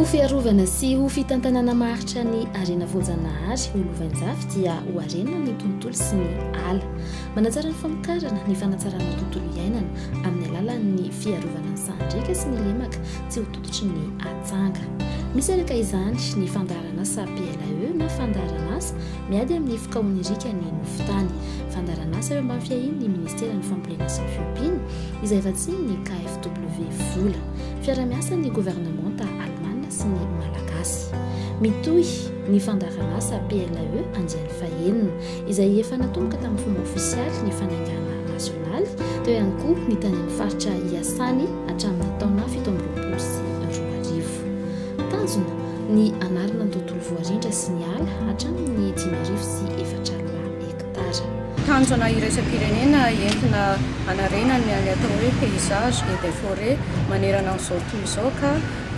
Ho fiarovana sy ho fitantanana maritra ny Arena Voajanahary Olovainjafy dia ho arena ny tontolo sy ny ala. Manatsara ny famokarana ny fanatsarana ny tontolo iainana amin'ny alalan'ny fiarovana ny sandrika sy ny lemaka tsy ho tototry ny atsanga. Misy araka izany ny fandaharan'asa PLAE na fandaharan'asa miady amin'ny fokaon'irika ny nofotany. Fandaharan'asa eo ambany fiahiny ny Ministera ny Fambolena sy ny Fiompiana izay vatsiny ny KFW vola. Fiara-miasa ny gouvernemanta Alemana sy ny Malagasy. Mitohy ny fandaharan'asa PLAE andiany fahenina izay efa natomboka tamin'ny fomba ofisialy ny fanaingana nasionaly teo ihany koa ny tany amin'ny faritra Iasany hatramin'ny taona 2024. Tanjona ny anarana ny tontolo voarindra sy ny ala hatramin'ny 5,400 hektara. Tanjona iraisam-pirenena entina anarena ny atao hoe paysage et des forêts manerana an'izao tontolo izao ka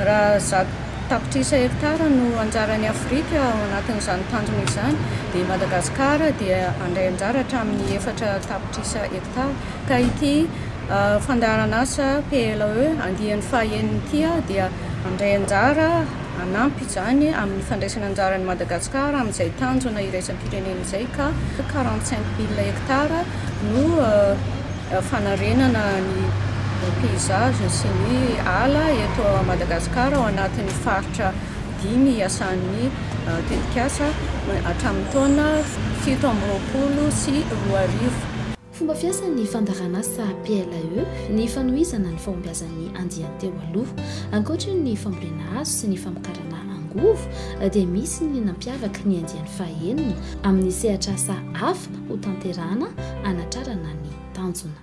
raha tapitrisa hektara no anjaran'ny Afrika ao anatin'izany tanjona izany dia Madagasikara dia andray anjara hatramin'ny 4 tapitrisa hektara ka ity fandaharan'asa PLAE andian'ny fahenina ity dia andray anjara anampy izany amin'ny fandraisana anjaran'ny Madagasikara amin'izay tanjona iraisam-pirenena izay ka 45,000 hektara no fanarenana ny paysage sy ny ala eto Madagasikara ao anatin'ny faritra 5 Iasany Tetikasa hatramin'ny taona 7 sy 20. Fomba fiasan'ny fandaharan'asa PLAE ny fanohizana ny fahombiazan'ny andiany teo aloha. Ankoatra ny fambolena hazo sy ny famokarana angovo dia misy ny nampiavaka ny andiany fahenina amin'ny sehatra asa hafa ho tanterahana anatrarana ny tanjona.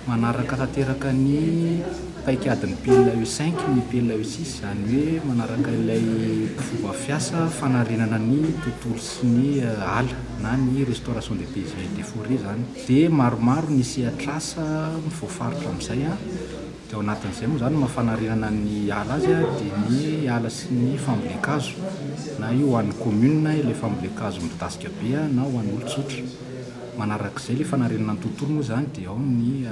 Manaraka tanteraka ny paikadin'ny PLAE 5 ny PLAE 6 izany hoe manaraka ilay fomba fiasa fanarenana ny tontolo sy ny ala na ny restauration des paysages et des forêts zany dia maromaro ny sehatr'asa mivoafaritra amin'izay dia ao anatin'izay moa zany mahafanarenana ny ala azy dia ny ala sy ny fambolekazo na io ho an'ny commune ilay fambolekazo midadasika be na ho an'ny olon-tsotra. Manarak'izay ilay fanarenana ny tontolo moa zany dia ao ny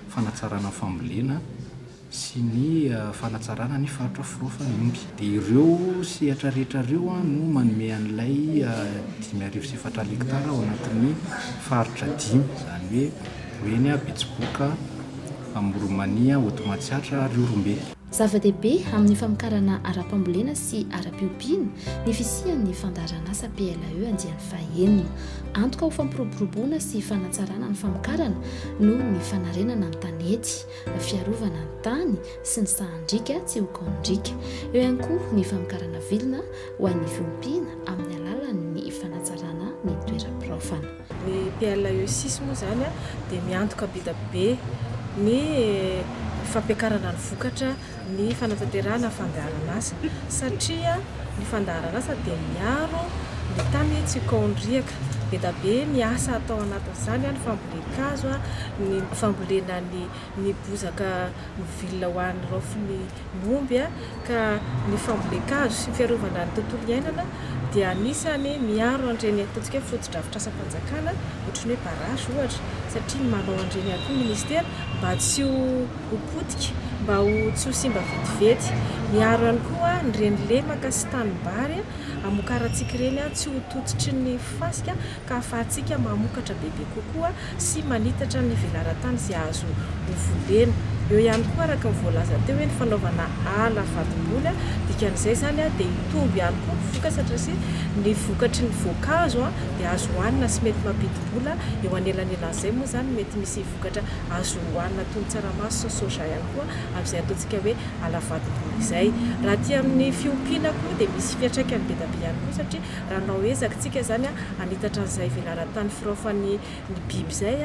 fanatsarana fambolena sy ny fanatsarana ny faritra firofan'ny omby. Dia ireo sehatra rehetra ireo no manome an'ilay 5,400 hektara ao anatin'ny faritra 5 izany hoe eny Betsiboka, Amoromania, Hotomatsiatra, Riorombe. Zava-dehibe amin'ny famokarana ara-pambolena sy ara-piompiana ny fisian'ny fandaharan'asa PLAE andiany fahenina. Antoka ho fampiroboroboana sy fanatsarana ny famokarana no ny fanarenana ny tanety, fiarovana ny tany sy ny sahandrika tsy ho kaondrika. Eo ihany koa ny famokarana vilona ho an'ny fiompiana amin'ny alalan'ny fanatsarana ny toeram-piraofana. Ny PLAE 6 moa zany dia miantoka be ny fampiakarana ny vokatra ny fanatanterahana fandaharan'asa satria ny fandaharan'asa dia miaro ny tany tsy kaondriaka be ny asa atao anatin'izany ny fambolekazo ny fambolena ny bozaka ny vilona ho an'ny raofiny omby ka ny fambolekazo sy fiarovana ny tontolo iainana dia anisany miaro an'ireny ataontsika foto-drafitr'asa-panjakana ohatran'ny hoe barrage ohatra satria manao an'ireny ihany koa ministera mba tsy ho potika mba tsy ho simba vetivety. Miaro ihany koa nireny lemaka sy tanimbary amokarantsika ireny tsy ho tototry ny fasika ka ahafahantsika mamokatra bebe kokoa sy manitatra ny velaran-tany izay azo hovolena. Eo ihany koa araka ny voalaza teo hoe ny fanaovana ala vatom-boly dikan'izay zany dia hitomby ihany koa vokatra satria ny vokatry ny voankazo dia azo hohanina sy mety mampidi-bola. Eo anelan'izay moa zany mety misy vokatra azo hohanina toy ny tsaramaso sy soja ihany koa amin'izay ataontsika hoe ala vatom-boly izay. Raha aty amin'ny fiompiana koa dia misy fiantraikany be dia be ihany koa satria raha nao ezakitsika zany anitatra an'izay velaran-tany firaofan'ny biby izay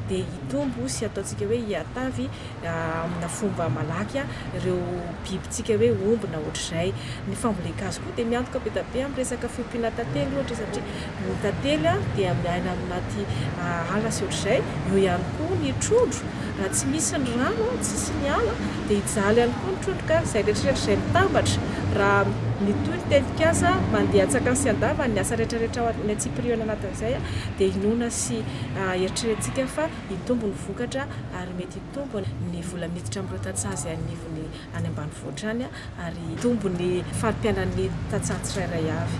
dia hitombo sy ataontsika hoe hiatavy amina fomba malaky ireo bibitsika hoe omby na ohatr'izay. Ny fambolekazo koa dia miantoka be dia be amin'ny resaka fiompiana tantely ohatra satria ny tantely dia miaina anaty ala sy ohatr'izay. Eo ihany koa ny trondro raha tsy misy ny rano tsy misy ny ala dia hijaly ihany koa ny trondro ka izay rehetrarehetra izay mitambatra raha nitoy tetikasa mandeha atsaka ny sy andava ny asa rehetrarehetra ny atsipiriona anatin'izay dia inona sy eritreretintsika fa hitombo ny vokatra ary mety hitombo ny vola miditra amin'ireo tatsazy anivony any ambanivohitra any ary hitombo ny farim-piainan'ny tatsaha tsirairay avy.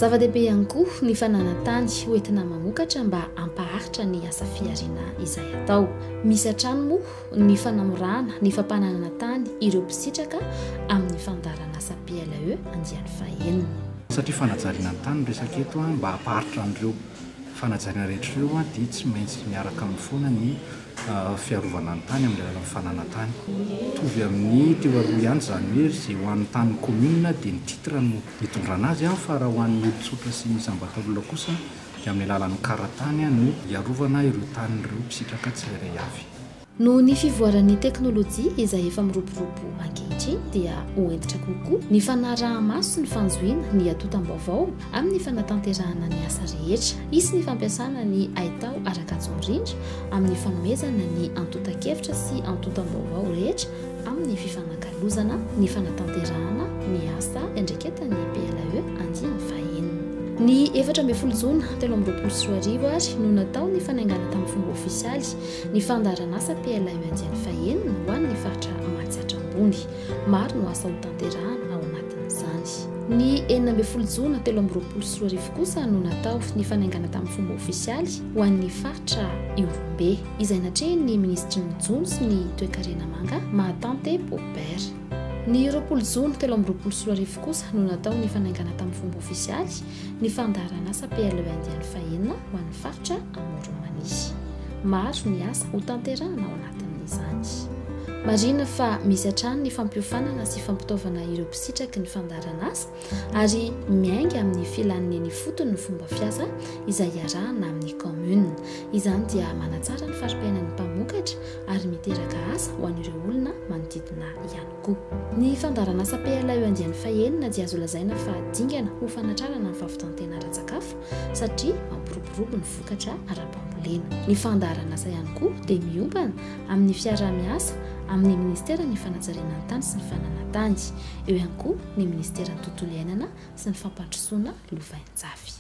Zava-dehibe ihany koa ny fananantany hoentina mamokatra mba hampaharitra ny asa fiariana izay atao. Misy hatrany moa ny fanamorana ny fampananana tany ireo mpisitraka amin'ny fandarana asa PLAE andiany fahenina. Satria fanajariana ny tany resaka eto mba hampaharitra an'ireo fanajariana rehetra ireo dia tsy maintsy miaraka amin'ny foana ny fiarovana ny tany amin'ny alalan'ny fananantany. Tovy amin'ny teo aloha ihany izany hoe izay ho an'ny tany commune dia ny titre no hitondrana azy fa raha ho an'ny olon-tsotra sy ny sambatan'olona kosa dia amin'ny alalan'ny karatany no hiarovana ireo tanyreo mpisitraka tsirairay avy. Noho ny fivoaran'ny teknôlôjia izay efa miroborobo ankehitriny dia hoentitra kokoa ny fanaraha-maso ny fanjoina ny atotam-baovao amin'ny fanatanterahana ny asa rehetra. Isy ny fampiasana ny haitao araka-tsorindra amin'ny fanomezana ny antotan-kevitra sy antotam-baovao rehetra amin'ny fifanankalozana ny fanatanterahana ny asa endreketan'ny PLAE andiany fahenina. Ny 14 Jona 2024 no natao ny fanaingana tamin'ny fomba ofisialy ny fandarana asa PLAE andiany fahenina ho an'ny faritra Matsatra ambony. Maro no asa ho tanterahana ao anatin'izany. Ny 19 Jona 2024 kosa no natao ny fanaingana tamin'ny fomba ofisialy ho an'ny faritra Iorombe izay natrehan'ny ministry Njono sy ny toe-karena manga Mahatante Bobert. Ny 20 Jona 2024 kosa no natao ny fanaingana tamin'ny fomba ofisialy ny fandarana asa PLAE andiany fahenina ho an'ny faritra Amoron'Mania. Maro ny asa ho tanterahana ao anatin'izany. Marina fa misy hatrany ny fampiofanana sy fampitaovana ireo mpisitraky ny fandarana asa ary miainga amin'ny filan'ny ny fotony ny fomba fiasa izay iarahana amin'ny commune. Izany dia manatsara ny fari-piainan'ny mpamokatra ary miteraka asa ho an'ireo olona manodidina ihany koa. Ny fandarana asa PLAE andiany fahenina dia azo lazaina fa dingana ho fanatrarana ny fahavitantena ara-tsakafo satria mampiroborobo ny vokatra ara-pambolena. Ny fandarana asa ihany koa dia miompana amin'ny fiarah-miasa amin'ny ministeran'ny fanajariana ny tany sy ny fananantany, eo ihany koa ny ministeran'ny tontolo iainana sy ny fampandrosoana Lovainjavy.